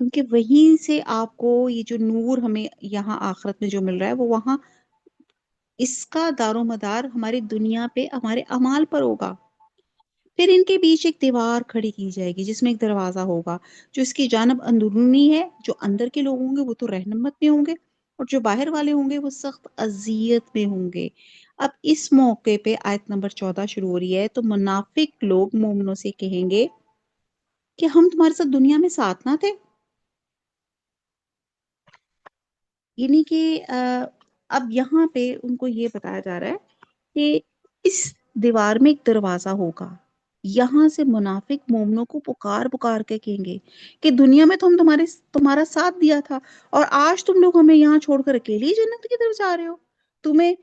کیونکہ وہیں سے آپ کو یہ جو نور ہمیں یہاں آخرت میں جو مل رہا ہے وہ وہاں اس کا دار و مدار ہماری دنیا پہ ہمارے اعمال پر ہوگا. پھر ان کے بیچ ایک دیوار کھڑی کی جائے گی جس میں ایک دروازہ ہوگا جو اس کی جانب اندرونی ہے. جو اندر کے لوگ ہوں گے وہ تو رحمت میں ہوں گے اور جو باہر والے ہوں گے وہ سخت اذیت میں ہوں گے. اب اس موقع پہ آیت نمبر 14 شروع ہو رہی ہے تو منافق لوگ مومنوں سے کہیں گے کہ ہم تمہارے ساتھ دنیا میں ساتھ نہ تھے. یعنی کہ اب یہاں پہ ان کو یہ بتایا جا رہا ہے کہ اس دیوار میں ایک دروازہ ہوگا. یہاں سے منافق مومنوں کو پکار پکار کے کہیں گے کہ دنیا میں تو ہم تمہارا ساتھ دیا تھا اور آج تم لوگ ہمیں یہاں چھوڑ کر اکیلے ہی جنت کی طرف جا رہے ہو. تمہیں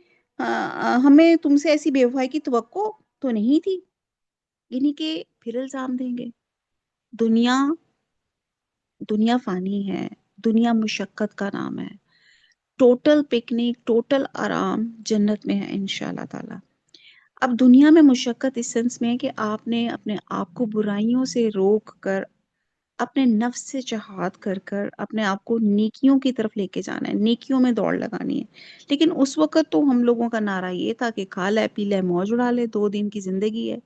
ہمیں تم سے ایسی بے وفائی کی توقع تو نہیں تھی. یعنی کہ پھر الزام دیں گے دنیا دنیا فانی ہے. دنیا مشقت کا نام ہے. ٹوٹل پکنک ٹوٹل آرام جنت میں ہے انشاءاللہ تعالی. اب دنیا میں مشقت اس سینس میں ہے کہ آپ نے اپنے آپ کو برائیوں سے روک کر اپنے نفس سے جہاد کر کر اپنے آپ کو نیکیوں کی طرف لے کے جانا ہے. نیکیوں میں دوڑ لگانی ہے. لیکن اس وقت تو ہم لوگوں کا نعرہ یہ تھا کہ کھا لے پی لے موج اڑا لے 2 دن کی زندگی ہے.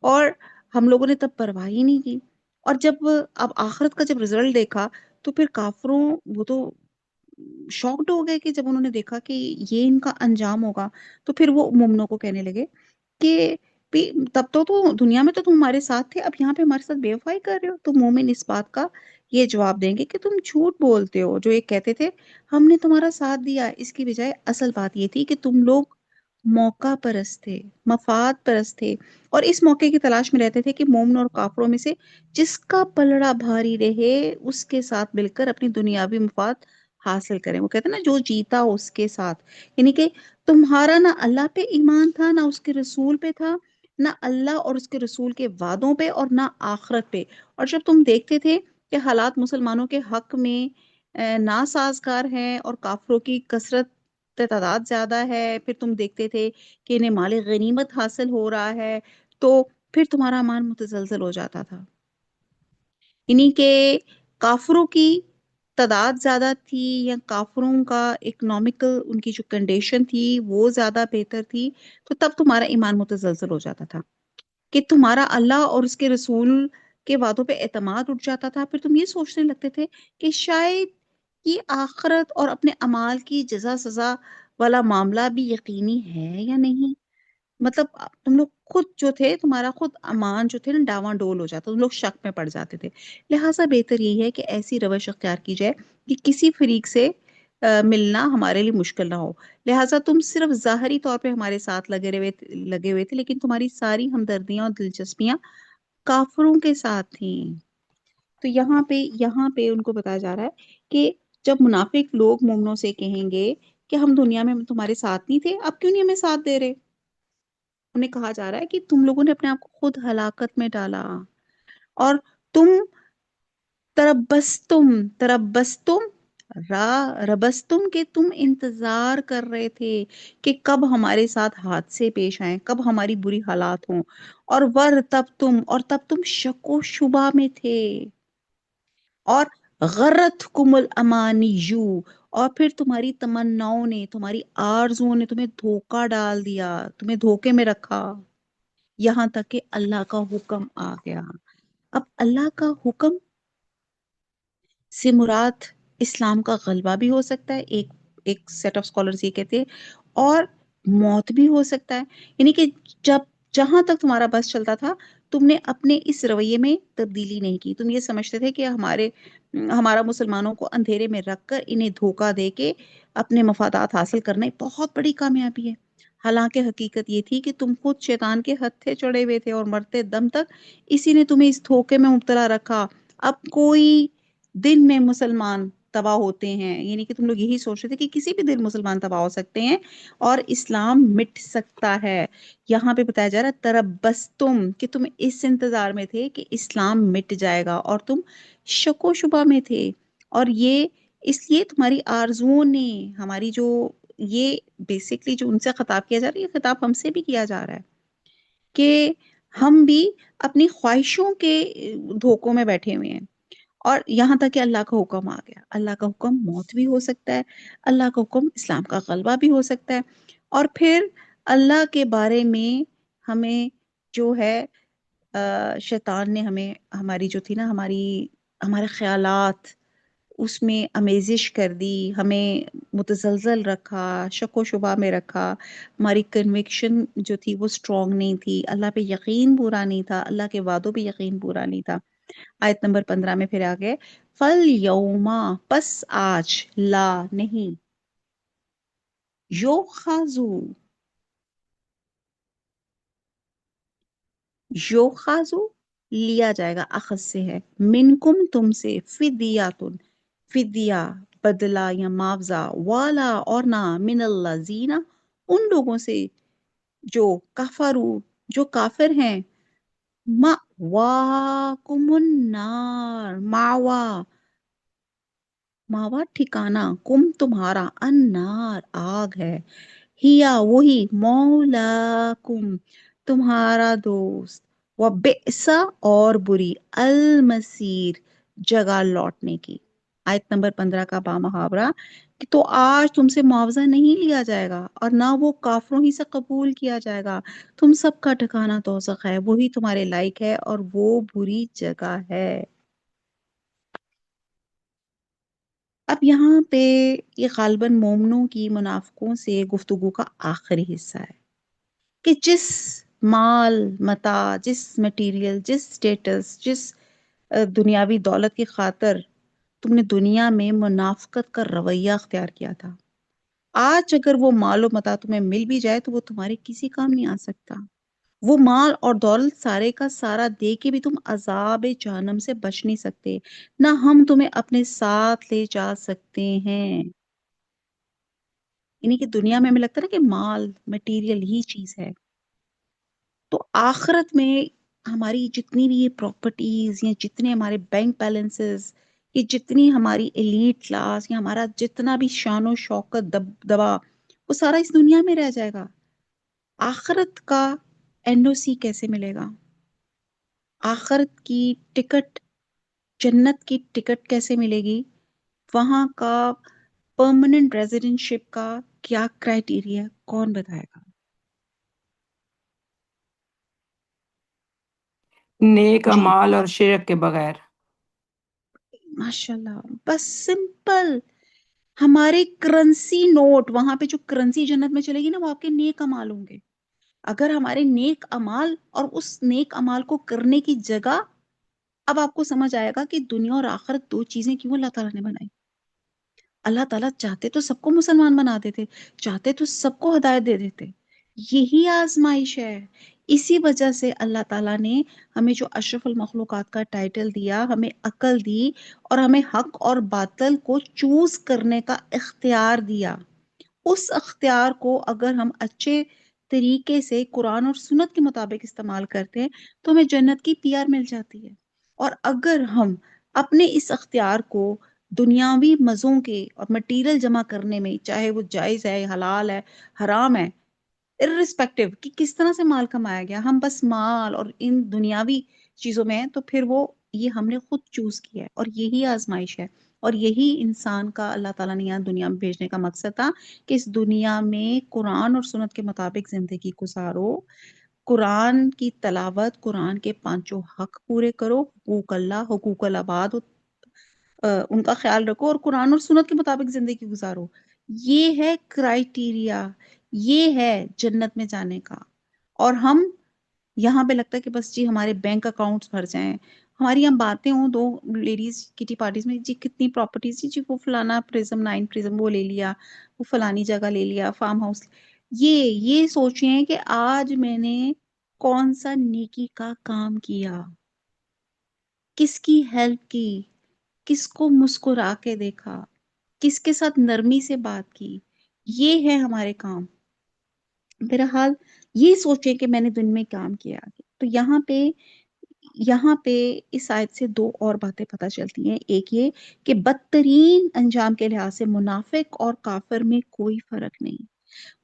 اور ہم لوگوں نے تب پرواہ ہی نہیں کی. اور جب اب آخرت کا جب رزلٹ دیکھا تو پھر کافروں وہ تو شاکڈ ہو گئے کہ جب انہوں نے دیکھا کہ یہ ان کا انجام ہوگا. تو پھر وہ مومنوں کو کہنے لگے کہ تب تو دنیا میں تو تم ہمارے ساتھ تھے اب یہاں پہ ہمارے ساتھ بے وفائی کر رہے ہو. تو مومن اس بات کا یہ جواب دیں گے کہ تم جھوٹ بولتے ہو. جو ایک کہتے تھے ہم نے تمہارا ساتھ دیا اس کی بجائے اصل بات یہ تھی کہ تم لوگ موقع پرست تھے مفاد پرست تھے اور اس موقع کی تلاش میں رہتے تھے کہ مومن اور کافروں میں سے جس کا پلڑا بھاری رہے اس کے ساتھ مل کر اپنی دنیاوی مفاد حاصل کریں. وہ کہتے ہیں نا جو جیتا اس کے ساتھ. یعنی کہ تمہارا نہ اللہ پہ ایمان تھا نہ اس کے رسول پہ تھا نہ اللہ اور اس کے رسول کے وعدوں پہ اور نہ آخرت پہ. اور جب تم دیکھتے تھے کہ حالات مسلمانوں کے حق میں ناسازگار ہیں اور کافروں کی کثرت تعداد زیادہ ہے پھر تم دیکھتے تھے کہ انہیں مال غنیمت حاصل ہو رہا ہے تو پھر تمہارا ایمان متزلزل ہو جاتا تھا. یعنی کہ کافروں کی تعداد زیادہ تھی یا کافروں کا اکنامیکل ان کی جو کنڈیشن تھی وہ زیادہ بہتر تھی تو تب تمہارا ایمان متزلزل ہو جاتا تھا کہ تمہارا اللہ اور اس کے رسول کے وعدوں پہ اعتماد اٹھ جاتا تھا. پھر تم یہ سوچنے لگتے تھے کہ شاید یہ آخرت اور اپنے اعمال کی جزا سزا والا معاملہ بھی یقینی ہے یا نہیں. مطلب تم لوگ خود جو تھے تمہارا خود امان جو تھے نا ڈاواں ڈول ہو جاتا. تم لوگ شک میں پڑ جاتے تھے. لہٰذا بہتر یہی ہے کہ ایسی روش اختیار کی جائے کہ کسی فریق سے ملنا ہمارے لیے مشکل نہ ہو. لہٰذا تم صرف ظاہری طور پہ ہمارے ساتھ لگے ہوئے تھے لیکن تمہاری ساری ہمدردیاں اور دلچسپیاں کافروں کے ساتھ تھیں. تو یہاں پہ ان کو بتایا جا رہا ہے کہ جب منافق لوگ مومنوں سے کہیں گے کہ ہم دنیا میں تمہارے ساتھ نہیں تھے اب کیوں نہیں ہمیں ساتھ دے رہے. انہیں کہا جا رہا ہے کہ تم لوگوں نے اپنے آپ کو خود ہلاکت میں ڈالا اور تم تربستم ربستم کہ تم انتظار کر رہے تھے کہ کب ہمارے ساتھ حادثے پیش آئیں کب ہماری بری حالات ہوں اور تب تم شک و شبہ میں تھے اور غرت کمل امانیو اور پھر تمہاری تمناؤں نے تمہاری آرزوؤں نے تمہیں دھوکہ ڈال دیا تمہیں دھوکے میں رکھا یہاں تک کہ اللہ کا حکم آ گیا. اب اللہ کا حکم سے مراد اسلام کا غلبہ بھی ہو سکتا ہے. ایک سیٹ آف اسکالرز یہ کہتے ہیں اور موت بھی ہو سکتا ہے. یعنی کہ جہاں تک تمہارا بس چلتا تھا تم نے اپنے اس رویے میں تبدیلی نہیں کی. تم یہ سمجھتے تھے کہ ہمارا مسلمانوں کو اندھیرے میں رکھ کر انہیں دھوکہ دے کے اپنے مفادات حاصل کرنا ایک بہت بڑی کامیابی ہے. حالانکہ حقیقت یہ تھی کہ تم خود شیطان کے ہتھے چڑھے ہوئے تھے اور مرتے دم تک اسی نے تمہیں اس دھوکے میں مبتلا رکھا. اب کوئی دن میں مسلمان تباہ ہوتے ہیں یعنی کہ تم لوگ یہی سوچ رہے تھے کہ کسی بھی دن مسلمان تباہ ہو سکتے ہیں اور اسلام مٹ سکتا ہے. یہاں پہ بتایا جا رہا ہے تربستم کہ تم اس انتظار میں تھے کہ اسلام مٹ جائے گا اور تم شک و شبہ میں تھے اور یہ اس لیے تمہاری آرزوؤں نے ہماری جو یہ بیسکلی جو ان سے خطاب کیا جا رہا ہے یہ خطاب ہم سے بھی کیا جا رہا ہے کہ ہم بھی اپنی خواہشوں کے دھوکوں میں بیٹھے ہوئے ہیں اور یہاں تک کہ اللہ کا حکم آ گیا، اللہ کا حکم موت بھی ہو سکتا ہے، اللہ کا حکم اسلام کا غلبہ بھی ہو سکتا ہے، اور پھر اللہ کے بارے میں ہمیں جو ہے شیطان نے ہمیں ہماری جو تھی نا ہمارے خیالات اس میں امیزش کر دی، ہمیں متزلزل رکھا، شک و شبہ میں رکھا، ہماری کنوکشن جو تھی وہ اسٹرانگ نہیں تھی، اللہ پہ یقین پورا نہیں تھا، اللہ کے وعدوں پہ یقین پورا نہیں تھا۔ آیت نمبر 15 میں پھر آگے فل یوما، پس آج، لا نہیں، یوخازو لیا جائے گا، اخذ سے ہے، منکم تم سے، فدیاتن فدیہ بدلہ یا معاوضہ، والا اور نہ، من اللہ زینہ ان لوگوں سے جو کفرو جو کافر ہیں، مَأْوَاكُمُ النَّارُ، ماوا ٹھکانہ، کم تمہارا، النار آگ ہے، ہیا وہی، مولاکم تمہارا دوست، وبئس اور بری، المصیر جگہ لوٹنے کی۔ آیت نمبر 15 کا با محاورہ کہ تو آج تم سے معاوضہ نہیں لیا جائے گا اور نہ وہ کافروں ہی سے قبول کیا جائے گا، تم سب کا ٹھکانہ دوزخ ہے، وہی تمہارے لائق ہے اور وہ بری جگہ ہے۔ اب یہاں پہ یہ غالباً مومنوں کی منافقوں سے گفتگو کا آخری حصہ ہے کہ جس مال متاع، جس میٹیریل، جس سٹیٹس، جس دنیاوی دولت کی خاطر تم نے دنیا میں منافقت کا رویہ اختیار کیا تھا، آج اگر وہ مال و متاع تمہیں مل بھی جائے تو وہ تمہارے کسی کام نہیں آ سکتا۔ وہ مال اور دولت سارے کا سارا دے کے بھی تم عذاب جہنم سے بچ نہیں سکتے، نہ ہم تمہیں اپنے ساتھ لے جا سکتے ہیں۔ یعنی کہ دنیا میں ہمیں لگتا ہے نا کہ مال مٹیریل ہی چیز ہے، تو آخرت میں ہماری جتنی بھی یہ پراپرٹیز یا جتنے ہمارے بینک بیلنسز، یہ جتنی ہماری ایلیٹ کلاس یا ہمارا جتنا بھی شان و شوکت دبدبا، وہ سارا اس دنیا میں رہ جائے گا۔ آخرت کا این او سی کیسے ملے گا؟ آخرت کی ٹکٹ، جنت کی ٹکٹ کیسے ملے گی؟ وہاں کا پرماننٹ ریزیڈنٹ شپ کا کیا کرائیٹیریا ہے، کون بتائے گا؟ نیک جی اعمال اور شرک کے بغیر۔ ماشاءاللہ، بس سمپل، ہمارے کرنسی نوٹ، وہاں پہ جو کرنسی جنت میں چلے گی نا وہ آپ کے نیک اعمال ہوں گے۔ اگر ہمارے نیک اعمال اور اس نیک اعمال کو کرنے کی جگہ، اب آپ کو سمجھ آئے گا کہ دنیا اور آخرت دو چیزیں کیوں اللہ تعالیٰ نے بنائی۔ اللہ تعالیٰ چاہتے تو سب کو مسلمان بنا دیتے، چاہتے تو سب کو ہدایت دے دیتے، یہی آزمائش ہے۔ اسی وجہ سے اللہ تعالیٰ نے ہمیں جو اشرف المخلوقات کا ٹائٹل دیا، ہمیں عقل دی اور ہمیں حق اور باطل کو چوز کرنے کا اختیار دیا۔ اس اختیار کو اگر ہم اچھے طریقے سے قرآن اور سنت کے مطابق استعمال کرتے ہیں تو ہمیں جنت کی پی آر مل جاتی ہے، اور اگر ہم اپنے اس اختیار کو دنیاوی مزوں کے اور مٹیریل جمع کرنے میں، چاہے وہ جائز ہے، حلال ہے، حرام ہے، اررسپیکٹو کہ کس طرح سے مال کمایا گیا، ہم بس مال اور ان دنیاوی چیزوں میں ہیں، تو پھر وہ یہ ہم نے خود چوز کیا ہے، اور یہی آزمائش ہے، اور یہی انسان کا اللہ تعالیٰ نے یہاں دنیا میں بھیجنے کا مقصد تھا کہ اس دنیا میں قرآن اور سنت کے مطابق زندگی گزارو، قرآن کی تلاوت، قرآن کے پانچوں حق پورے کرو، حقوق اللہ، حقوق العباد ان کا خیال رکھو، اور قرآن اور سنت کے مطابق زندگی گزارو۔ یہ ہے کرائیٹیریا، یہ ہے جنت میں جانے کا۔ اور ہم یہاں پہ لگتا ہے کہ بس جی ہمارے بینک اکاؤنٹس بھر جائیں، ہماری ہم باتیں ہوں دو لیڈیز کٹی پارٹیز میں، جی کتنی پراپرٹیز، جی وہ فلانا پرزم 9 پرزم وہ لے لیا، وہ فلانی جگہ لے لیا، فارم ہاؤس۔ یہ سوچیں کہ آج میں نے کون سا نیکی کا کام کیا، کس کی ہیلپ کی، کس کو مسکرا کے دیکھا، کس کے ساتھ نرمی سے بات کی، یہ ہے ہمارے کام۔ بہرحال یہ سوچیں کہ میں نے دن میں کام کیا۔ تو یہاں پہ اس آیت سے دو اور باتیں پتہ چلتی ہیں۔ ایک یہ کہ بدترین انجام کے لحاظ سے منافق اور کافر میں کوئی فرق نہیں،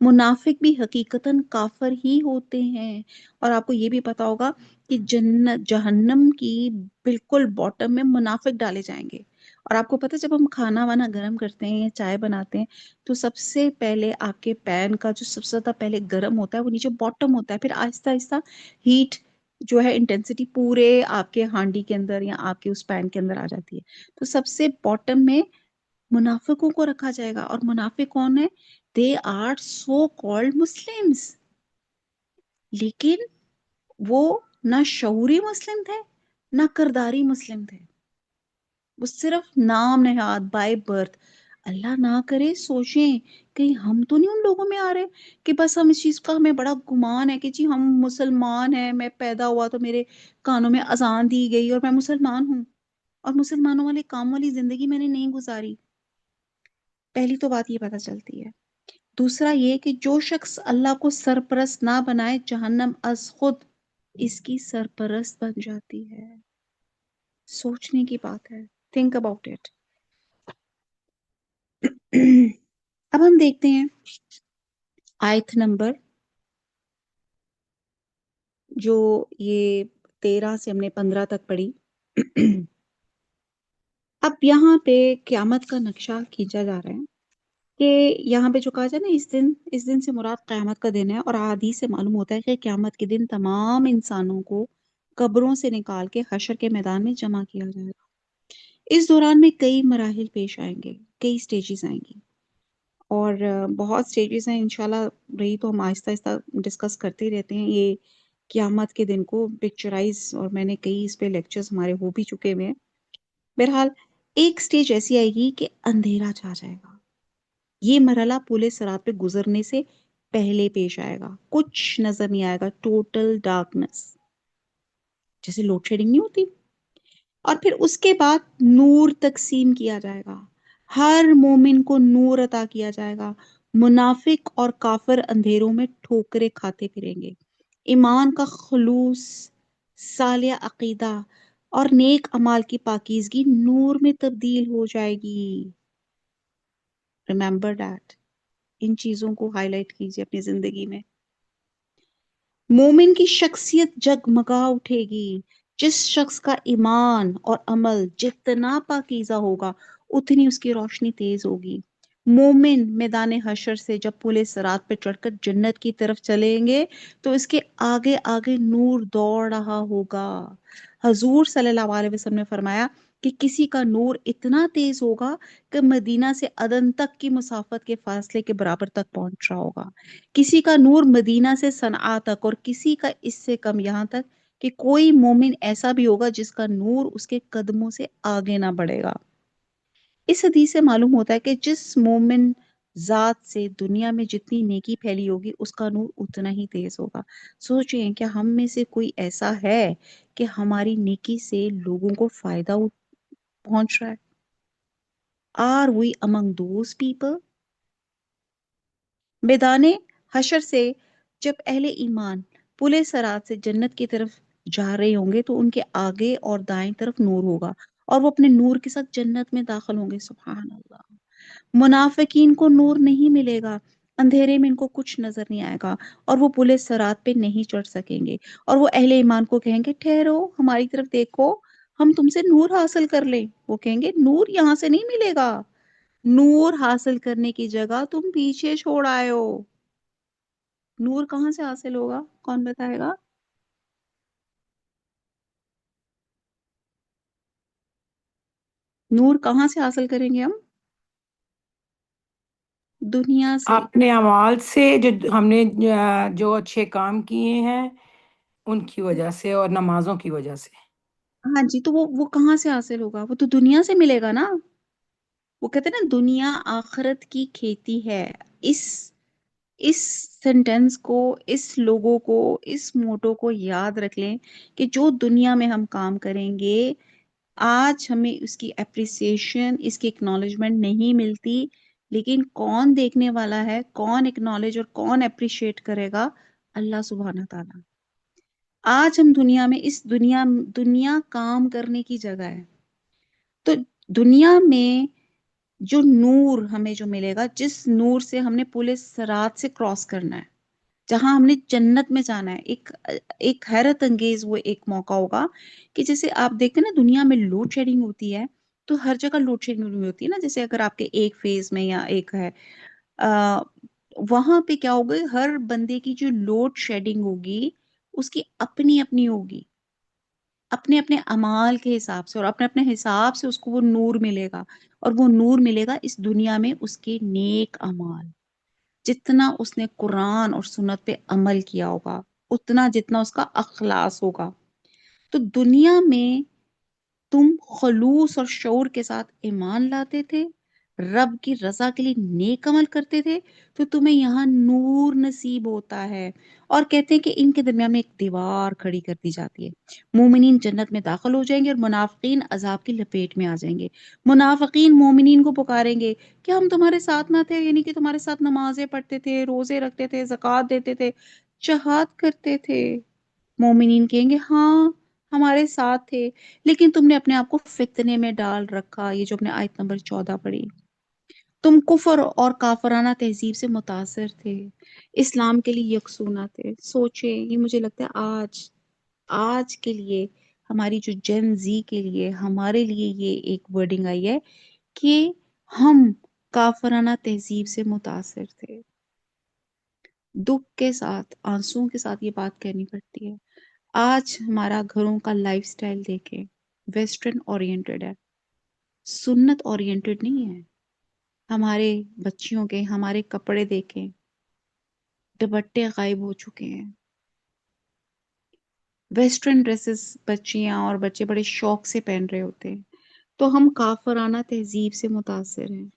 منافق بھی حقیقتاً کافر ہی ہوتے ہیں، اور آپ کو یہ بھی پتا ہوگا کہ جنت جہنم کی بالکل باٹم میں منافق ڈالے جائیں گے۔ اور آپ کو پتا جب ہم کھانا وانا گرم کرتے ہیں یا چائے بناتے ہیں تو سب سے پہلے آپ کے پین کا جو سب سے زیادہ پہلے گرم ہوتا ہے وہ نیچے باٹم ہوتا ہے، پھر آہستہ آہستہ ہیٹ جو ہے انٹینسٹی پورے آپ کے ہانڈی کے اندر یا آپ کے اس پین کے اندر آ جاتی ہے۔ تو سب سے باٹم میں منافقوں کو رکھا جائے گا، اور منافق کون ہے؟ They are so called Muslims, لیکن وہ نہ شعوری مسلم تھے نہ کرداری مسلم تھے، وہ صرف نام نہاد بائی برتھ۔ اللہ نہ کرے سوچیں کہیں ہم تو نہیں ان لوگوں میں آ رہے کہ بس ہم اس چیز کا ہمیں بڑا گمان ہے کہ جی ہم مسلمان ہیں، میں پیدا ہوا تو میرے کانوں میں اذان دی گئی اور میں مسلمان ہوں، اور مسلمانوں والے کام والی زندگی میں نے نہیں گزاری۔ پہلی تو بات یہ پتہ چلتی ہے۔ دوسرا یہ کہ جو شخص اللہ کو سرپرست نہ بنائے جہنم از خود اس کی سرپرست بن جاتی ہے۔ سوچنے کی بات ہے، تھنک اباؤٹ اٹ۔ اب ہم دیکھتے ہیں آیت نمبر جو یہ 13 سے ہم نے 15 تک پڑھی۔ اب یہاں پہ قیامت کا نقشہ کھینچا جا رہا ہے کہ یہاں پہ جو کہا جائے نا اس دن سے مراد قیامت کا دن ہے، اور احادیث سے معلوم ہوتا ہے کہ قیامت کے دن تمام انسانوں کو قبروں سے نکال کے حشر کے میدان میں جمع کیا جائے گا۔ اس دوران میں کئی مراحل پیش آئیں گے، کئی سٹیجز آئیں گی، اور بہت سٹیجز ہیں، انشاءاللہ رہی تو ہم آہستہ آہستہ ڈسکس کرتے ہی رہتے ہیں یہ قیامت کے دن کو پکچرائز، اور میں نے کئی اس پہ لیکچرز ہمارے ہو بھی چکے ہوئے ہیں۔ بہرحال ایک سٹیج ایسی آئے گی کہ اندھیرا چھا جائے گا۔ یہ مرحلہ پورے سرات پہ گزرنے سے پہلے پیش آئے گا، کچھ نظر نہیں آئے گا، ٹوٹل ڈارکنس، جیسے لوڈ شیڈنگ نہیں ہوتی۔ اور پھر اس کے بعد نور تقسیم کیا جائے گا، ہر مومن کو نور عطا کیا جائے گا، منافق اور کافر اندھیروں میں ٹھوکریں کھاتے پھریں گے، ایمان کا خلوص، صالح عقیدہ اور نیک اعمال کی پاکیزگی نور میں تبدیل ہو جائے گی۔ ریممبر دیٹ، ان چیزوں کو ہائی لائٹ کیجیے اپنی زندگی میں۔ مومن کی شخصیت جگمگا اٹھے گی، جس شخص کا ایمان اور عمل جتنا پاکیزہ ہوگا اتنی اس کی روشنی تیز ہوگی۔ مومن میدان حشر سے جب پورے صراط پہ چڑھ کر جنت کی طرف چلیں گے تو اس کے آگے آگے نور دوڑ رہا ہوگا۔ حضور صلی اللہ علیہ وسلم نے فرمایا کہ کسی کا نور اتنا تیز ہوگا کہ مدینہ سے عدن تک کی مسافت کے فاصلے کے برابر تک پہنچ رہا ہوگا، کسی کا نور مدینہ سے صنعا تک، اور کسی کا اس سے کم، یہاں تک کہ کوئی مومن ایسا بھی ہوگا جس کا نور اس کے قدموں سے آگے نہ بڑھے گا۔ اس حدیث سے معلوم ہوتا ہے کہ جس مومن ذات سے دنیا میں جتنی نیکی پھیلی ہوگی اس کا نور اتنا ہی تیز ہوگا۔ سوچیں کیا ہم میں سے کوئی ایسا ہے کہ ہماری نیکی سے لوگوں کو فائدہ پہنچ رہا ہے؟ Are we among those people؟ میدان حشر سے جب اہل ایمان پلے سرات سے جنت کی طرف جا رہے ہوں گے تو ان کے آگے اور دائیں طرف نور ہوگا، اور وہ اپنے نور کے ساتھ جنت میں داخل ہوں گے۔ سبحان اللہ۔ منافقین کو نور نہیں ملے گا، اندھیرے میں ان کو کچھ نظر نہیں آئے گا، اور وہ پلے سرات پہ نہیں چڑھ سکیں گے، اور وہ اہل ایمان کو کہیں گے ٹھہرو ہماری طرف دیکھو، ہم تم سے نور حاصل کر لیں۔ وہ کہیں گے نور یہاں سے نہیں ملے گا، نور حاصل کرنے کی جگہ تم پیچھے چھوڑ آئے ہو۔ نور کہاں سے حاصل ہوگا؟ کون بتائے گا؟ نور کہاں سے حاصل کریں گے ہم؟ دنیا سے۔ اپنے اعمال سے، جو ہم نے جو اچھے کام کیے ہیں ان کی وجہ سے اور نمازوں کی وجہ سے۔ ہاں جی، تو وہ کہاں سے حاصل ہوگا؟ وہ تو دنیا سے ملے گا نا۔ وہ کہتے ہیں نا دنیا آخرت کی کھیتی ہے۔ اس اس سینٹینس کو، اس لوگوں کو، اس موٹو کو یاد رکھ لیں کہ جو دنیا میں ہم کام کریں گے آج ہمیں اس کی اپریسیشن، اس کی اکنالجمنٹ نہیں ملتی، لیکن کون دیکھنے والا ہے، کون اکنالج اور کون اپریشیٹ کرے گا؟ اللہ سبحانہ تعالیٰ۔ آج ہم دنیا میں، اس دنیا کام کرنے کی جگہ ہے، تو دنیا میں جو نور ہمیں جو ملے گا، جس نور سے ہم نے پورے صراط سے کراس کرنا ہے، جہاں ہم نے جنت میں جانا ہے، ایک حیرت انگیز وہ ایک موقع ہوگا کہ جیسے آپ دیکھتے ہیں نا دنیا میں لوڈ شیڈنگ ہوتی ہے، تو ہر جگہ لوڈ شیڈنگ ہوتی ہے نا، جیسے اگر آپ کے ایک فیز میں یا ایک ہے وہاں پہ کیا ہوگا، ہر بندے کی جو لوڈ شیڈنگ ہوگی اس کی اپنی اپنی ہوگی، اپنے اپنے اعمال کے حساب سے، اور اپنے اپنے حساب سے اس کو وہ نور ملے گا، اور وہ نور ملے گا اس دنیا میں اس کے نیک اعمال، جتنا اس نے قرآن اور سنت پہ عمل کیا ہوگا، اتنا جتنا اس کا اخلاص ہوگا۔ تو دنیا میں تم خلوص اور شعور کے ساتھ ایمان لاتے تھے، رب کی رضا کے لیے نیک عمل کرتے تھے، تو تمہیں یہاں نور نصیب ہوتا ہے۔ اور کہتے ہیں کہ ان کے درمیان میں ایک دیوار کھڑی کر دی جاتی ہے، مومنین جنت میں داخل ہو جائیں گے اور منافقین عذاب کی لپیٹ میں آ جائیں گے۔ منافقین مومنین کو پکاریں گے کہ ہم تمہارے ساتھ نہ تھے، یعنی کہ تمہارے ساتھ نمازیں پڑھتے تھے، روزے رکھتے تھے، زکوٰۃ دیتے تھے، جہاد کرتے تھے۔ مومنین کہیں گے ہاں ہمارے ساتھ تھے، لیکن تم نے اپنے آپ کو فتنے میں ڈال رکھا۔ یہ جو اپنے آیت نمبر 14 پڑھی، تم کفر اور کافرانہ تہذیب سے متاثر تھے، اسلام کے لیے یکسو نہ تھے۔ سوچے، یہ مجھے لگتا ہے آج کے لیے، ہماری جو جن زی کے لیے، ہمارے لیے یہ ایک ورڈنگ آئی ہے کہ ہم کافرانہ تہذیب سے متاثر تھے۔ دکھ کے ساتھ، آنسوؤں کے ساتھ یہ بات کہنی پڑتی ہے۔ آج ہمارا گھروں کا لائف سٹائل دیکھیں، ویسٹرن اورینٹڈ ہے، سنت اورینٹڈ نہیں ہے۔ ہمارے بچیوں کے، ہمارے کپڑے دیکھیں، دوپٹے غائب ہو چکے ہیں۔ ویسٹرن ڈریسز بچیاں اور بچے بڑے شوق سے پہن رہے ہوتے ہیں، تو ہم کافرانہ تہذیب سے متاثر ہیں۔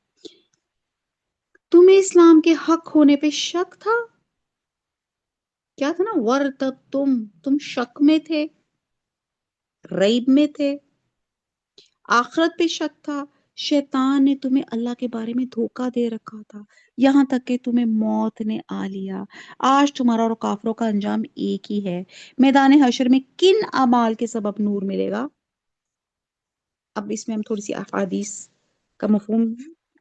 تمہیں اسلام کے حق ہونے پہ شک تھا؟ کیا تھا نا، ورتب تم شک میں تھے، ریب میں تھے، آخرت پہ شک تھا، شیطان نے تمہیں اللہ کے بارے میں دھوکہ دے رکھا تھا، یہاں تک کہ تمہیں موت نے آ لیا۔ آج تمہارا اور کافروں کا انجام ایک ہی ہے۔ میدان حشر میں کن اعمال کے سبب نور ملے گا؟ اب اس میں ہم تھوڑی سی احادیث کا مفہوم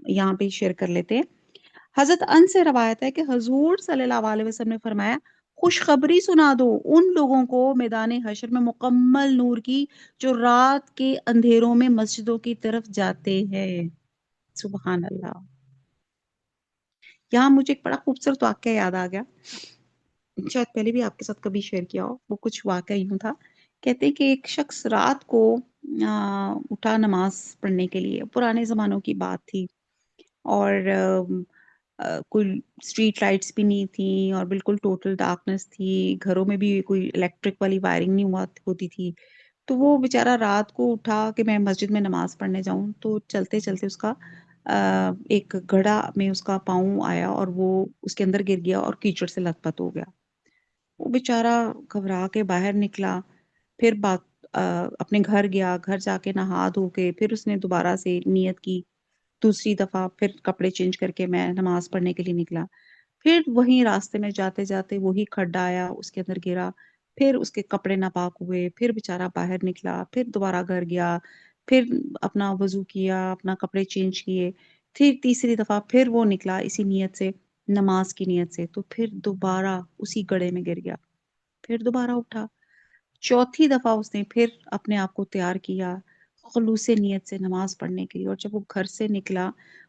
یہاں پہ شیئر کر لیتے ہیں۔ حضرت ان سے روایت ہے کہ حضور صلی اللہ علیہ وسلم نے فرمایا، خوشخبری سنا دو ان لوگوں کو میدان حشر میں مکمل نور کی، جو رات کے اندھیروں میں مسجدوں کی طرف جاتے ہیں۔ سبحان اللہ۔ یہاں مجھے ایک بڑا خوبصورت واقعہ یاد آ گیا، شاید پہلے بھی آپ کے ساتھ کبھی شیئر کیا ہو۔ وہ کچھ واقعہ یوں تھا، کہتے ہیں کہ ایک شخص رات کو اٹھا نماز پڑھنے کے لیے، پرانے زمانوں کی بات تھی، اور کوئی اسٹریٹ لائٹس بھی نہیں تھیں، اور بالکل ٹوٹل ڈارکنیس تھی، گھروں میں بھی کوئی الیکٹرک والی وائرنگ نہیں ہوتی تھی۔ تو وہ بیچارہ رات کو اٹھا کہ میں مسجد میں نماز پڑھنے جاؤں، تو چلتے چلتے اس کا ایک گڑھا میں اس کا پاؤں آیا، اور وہ اس کے اندر گر گیا اور کیچڑ سے لت پت ہو گیا۔ وہ بیچارہ گھبرا کے باہر نکلا، پھر اپنے گھر گیا، گھر جا کے نہا دھو کے پھر اس نے دوبارہ سے نیت کی، دوسری دفعہ پھر کپڑے چینج کر کے میں نماز پڑھنے کے لیے نکلا۔ پھر وہیں راستے میں جاتے جاتے وہی کھڈا آیا، اس کے اندر گرا، پھر اس کے کپڑے ناپاک ہوئے، پھر بیچارہ باہر نکلا، پھر دوبارہ گھر گیا، پھر اپنا وضو کیا، اپنا کپڑے چینج کیے، پھر تیسری دفعہ پھر وہ نکلا اسی نیت سے، نماز کی نیت سے، تو پھر دوبارہ اسی گڑھے میں گر گیا، پھر دوبارہ اٹھا، چوتھی دفعہ اس نے پھر اپنے آپ کو تیار کیا خلوص نیت سے نماز پڑھنے کے لیے، اور جب وہ گھر سے نکلا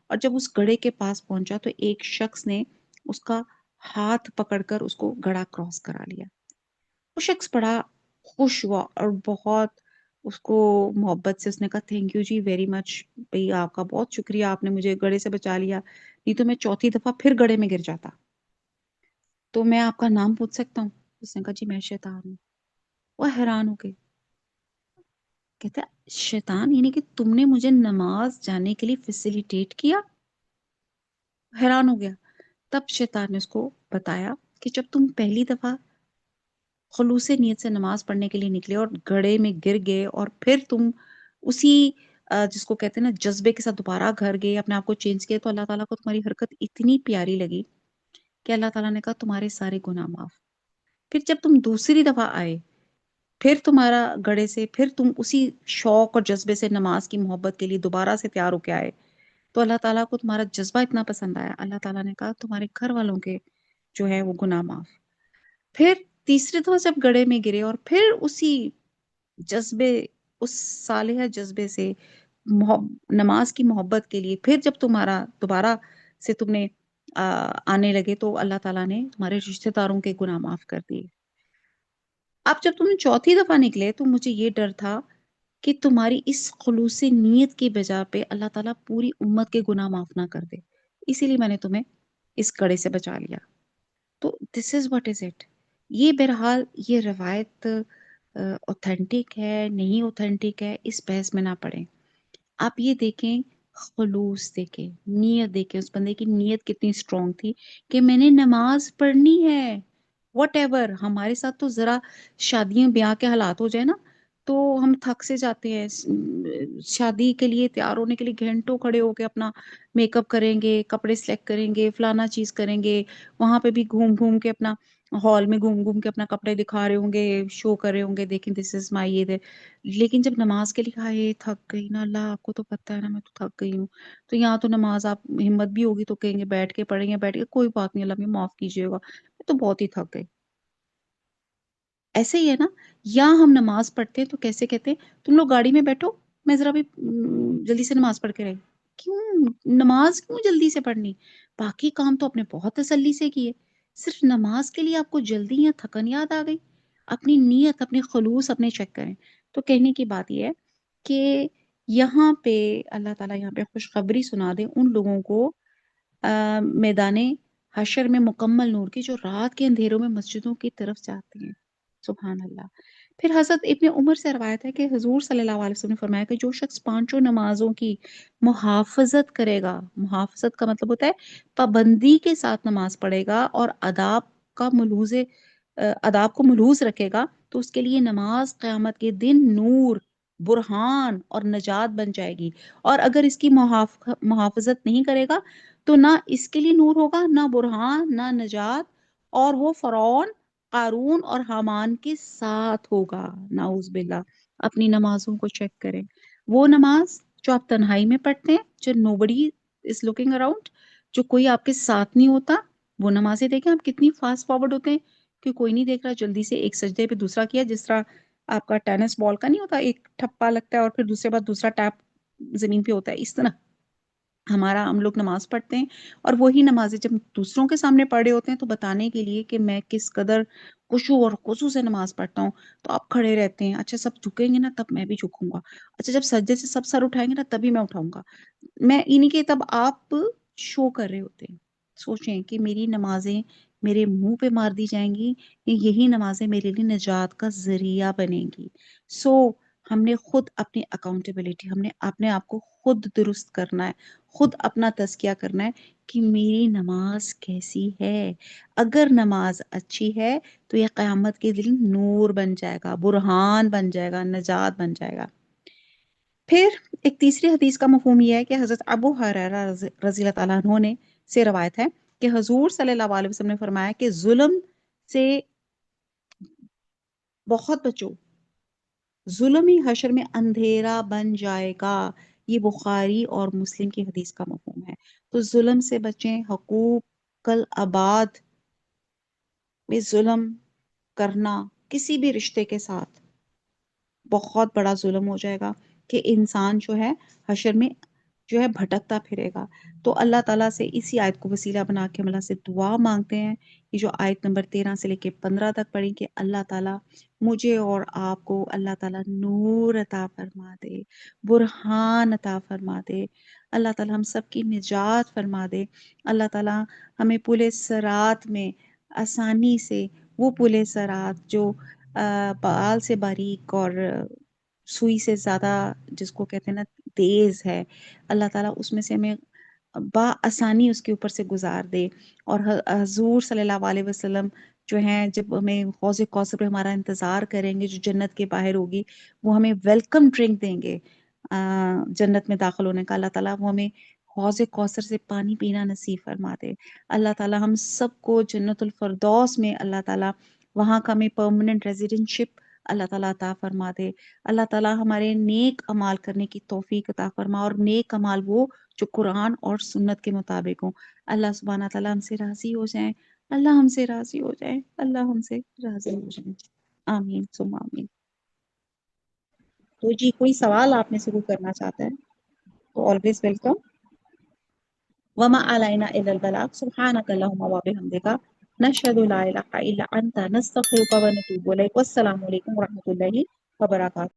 اور جب اس گڑھے کے پاس پہنچا تو ایک شخص نے اس کا ہاتھ پکڑ کر اس کو گڑھا کراس کرا لیا۔ وہ شخص بڑا خوش ہوا اور بہت اس کو محبت سے اس نے کہا، تھینک یو جی ویری مچ، بھئی آپ کا بہت شکریہ، آپ نے مجھے گڑھے سے بچا لیا، نہیں تو میں چوتھی دفعہ پھر گڑھے میں گر جاتا۔ تو میں آپ کا نام پوچھ سکتا ہوں؟ اس نے کہا جی میں شیطان ہوں۔ وہ حیران ہو گئے، کہتے شیطان، یعنی کہ تم نے مجھے نماز جانے کے لیے فیسیلیٹیٹ کیا؟ حیران ہو گیا۔ تب شیطان نے اس کو بتایا کہ جب تم پہلی دفعہ خلوص نیت سے نماز پڑھنے کے لیے نکلے اور گڑھے میں گر گئے، اور پھر تم اسی جس کو کہتے ہیں نا جذبے کے ساتھ دوبارہ گھر گئے، اپنے آپ کو چینج کیا، تو اللہ تعالیٰ کو تمہاری حرکت اتنی پیاری لگی کہ اللہ تعالیٰ نے کہا تمہارے سارے گناہ معاف۔ پھر جب تم دوسری دفعہ آئے، پھر تمہارا گڑھے سے، پھر تم اسی شوق اور جذبے سے نماز کی محبت کے لیے دوبارہ سے تیار ہو کے آئے، تو اللہ تعالیٰ کو تمہارا جذبہ اتنا پسند آیا، اللہ تعالیٰ نے کہا تمہارے گھر والوں کے جو ہے وہ گناہ معاف۔ پھر تیسری دفعہ جب گڑھے میں گرے اور پھر اسی جذبے، اس صالحہ جذبے سے نماز کی محبت کے لیے پھر جب تمہارا دوبارہ سے تم نے آنے لگے تو اللہ تعالیٰ نے تمہارے رشتہ داروں کے گناہ معاف کر دیے۔ اب جب تم نے چوتھی دفعہ نکلے تو مجھے یہ ڈر تھا کہ تمہاری اس خلوص نیت کی بجا پہ اللہ تعالیٰ پوری امت کے گناہ معاف نہ کر دے، اسی لیے میں نے تمہیں اس کڑے سے بچا لیا۔ تو دس از واٹ از اٹ۔ یہ بہرحال یہ روایت اوتھینٹک ہے نہیں اوتھینٹک ہے اس بحث میں نہ پڑیں، آپ یہ دیکھیں، خلوص دیکھیں، نیت دیکھیں، اس بندے کی نیت کتنی اسٹرانگ تھی کہ میں نے نماز پڑھنی ہے۔ واٹ ایور ہمارے ساتھ تو ذرا شادیاں بیاہ کے حالات ہو جائے نا تو ہم تھک سے جاتے ہیں، شادی کے لیے تیار ہونے کے لیے گھنٹوں کھڑے ہو کے اپنا میک اپ کریں گے، کپڑے سلیکٹ کریں گے، فلانا چیز کریں گے، وہاں پہ بھی گھوم گھوم کے اپنا ہال میں گھوم گھوم کے اپنا کپڑے دکھا رہے ہوں گے، شو کر رہے ہوں گے، دیکھیں دس از مائی یہ لیکن جب نماز کے لیے ہائے تھک گئی نا، اللہ آپ کو تو پتہ ہے نا میں تو تھک گئی ہوں، تو یہاں تو نماز آپ ہمت بھی ہوگی تو کہیں گے بیٹھ کے پڑھیں گے، بیٹھ کے کوئی بات نہیں اللہ میں معاف کیجیے گا، میں تو بہت ہی تھک گئی۔ ایسے ہی ہے نا، یا ہم نماز پڑھتے ہیں تو کیسے کہتے ہیں تم لوگ گاڑی میں بیٹھو میں ذرا بھی جلدی سے نماز پڑھ کے رہی، کیوں نماز کیوں جلدی سے پڑھنی، باقی کام تو اپنے بہت تسلی سے کیے، صرف نماز کے لیے آپ کو جلدی یا تھکن یاد آ گئی؟ اپنی نیت اپنے خلوص اپنے چیک کریں۔ تو کہنے کی بات یہ ہے کہ یہاں پہ اللہ تعالیٰ یہاں پہ خوشخبری سنا دے ان لوگوں کو میدان حشر میں مکمل نور کی جو رات کے اندھیروں میں مسجدوں کی طرف جاتے ہیں۔ سبحان اللہ۔ پھر حضرت ابن عمر سے روایت ہے کہ حضور صلی اللہ علیہ وسلم نے فرمایا کہ جو شخص پانچوں نمازوں کی محافظت کرے گا، محافظت کا مطلب ہوتا ہے پابندی کے ساتھ نماز پڑھے گا اور آداب کو ملحوظ رکھے گا تو اس کے لیے نماز قیامت کے دن نور، برہان اور نجات بن جائے گی، اور اگر اس کی محافظت نہیں کرے گا تو نہ اس کے لیے نور ہوگا، نہ برہان، نہ نجات، اور وہ فرعون، قارون اور حامان کے ساتھ ہوگا۔ نعوذ باللہ۔ اپنی نمازوں کو چیک کریں، وہ نماز جو آپ تنہائی میں پڑھتے ہیں، جو nobody is looking around، جو کوئی آپ کے ساتھ نہیں ہوتا، وہ نمازیں دیکھیں آپ کتنی فاسٹ فارورڈ ہوتے ہیں کہ کوئی نہیں دیکھ رہا، جلدی سے ایک سجدے پہ دوسرا کیا، جس طرح آپ کا ٹینس بال کا نہیں ہوتا، ایک ٹھپا لگتا ہے اور پھر دوسرے بعد دوسرا ٹیپ زمین پہ ہوتا ہے، اس طرح ہم لوگ نماز پڑھتے ہیں، اور وہی نمازیں جب دوسروں کے سامنے پڑھے ہوتے ہیں تو بتانے کے لیے کہ میں کس قدر خشوع اور خضوع سے نماز پڑھتا ہوں، تو آپ کھڑے رہتے ہیں، اچھا سب جھکیں گے نا تب میں بھی جھکوں گا، اچھا جب سجدے سے سب سر اٹھائیں گے نا تبھی میں اٹھاؤں گا، میں انہیں کے تب آپ شو کر رہے ہوتے ہیں۔ سوچیں کہ میری نمازیں میرے منہ پہ مار دی جائیں گی کہ یہی نمازیں میرے لیے نجات کا ذریعہ بنیں گی۔ سو ہم نے خود اپنی اکاؤنٹیبلٹی، ہم نے اپنے آپ کو خود درست کرنا ہے، خود اپنا تزکیہ کرنا ہے کہ میری نماز کیسی ہے۔ اگر نماز اچھی ہے تو یہ قیامت کے دن نور بن جائے گا، برہان بن جائے گا، نجات بن جائے گا۔ پھر ایک تیسری حدیث کا مفہوم یہ ہے کہ حضرت ابو ہریرہ رضی اللہ تعالیٰ عنہ نے سے روایت ہے کہ حضور صلی اللہ علیہ وسلم نے فرمایا کہ ظلم سے بہت بچو، ظلم ہی حشر میں اندھیرا بن جائے گا۔ یہ بخاری اور مسلم کی حدیث کا مفہوم ہے۔ تو ظلم سے بچیں، حقوق العباد میں ظلم کرنا کسی بھی رشتے کے ساتھ بہت بڑا ظلم ہو جائے گا کہ انسان جو ہے حشر میں جو ہے بھٹکتا پھرے گا۔ تو اللہ تعالیٰ سے اسی آیت کو وسیلہ بنا کے ہم اللہ سے دعا مانگتے ہیں، یہ جو آیت نمبر 13 سے لے کے 15 تک پڑھی کہ اللہ تعالیٰ مجھے اور آپ کو اللہ تعالیٰ نور عطا فرما دے، برہان عطا فرما دے، اللہ تعالیٰ ہم سب کی نجات فرما دے، اللہ تعالیٰ ہمیں پل صراط میں آسانی سے، وہ پل صراط جو بال سے باریک اور سوئی سے زیادہ جس کو کہتے ہیں نا تیز ہے، اللہ تعالیٰ اس میں سے ہمیں آسانی اس کے اوپر سے گزار دے، اور حضور صلی اللہ علیہ وسلم جو ہیں جب ہمیں حوض کوثر پہ ہمارا انتظار کریں گے جو جنت کے باہر ہوگی، وہ ہمیں ویلکم ڈرنک دیں گے جنت میں داخل ہونے کا، اللہ تعالیٰ وہ ہمیں حوض کوثر سے پانی پینا نصیب فرما دے، اللہ تعالیٰ ہم سب کو جنت الفردوس میں اللہ تعالیٰ وہاں کا ہمیں پرماننٹ ریزیڈنٹ شپ اللہ تعالیٰ عطا فرما دے۔ اللہ تعالیٰ ہمارے نیک اعمال کرنے کی توفیق عطا فرما، اور نیک اعمال وہ جو قرآن اور سنت کے مطابق ہوں۔ اللہ سبحانہ تعالیٰ ہم سے راضی ہو جائیں، اللہ ہم سے راضی ہو جائیں، اللہ ہم سے راضی ہو جائیں۔ آمین ثم آمین۔ تو جی کوئی سوال آپ میں سے کوئی کرنا چاہتا ہے تو آلویز ویلکم۔ وما علینا الا البلاغ، سبحانک اللہم وبحمدک، نشہد لا الہ الا انت، نستغفرک ونتوب الیک۔ والسلام علیکم ورحمۃ اللہ وبرکاتہ۔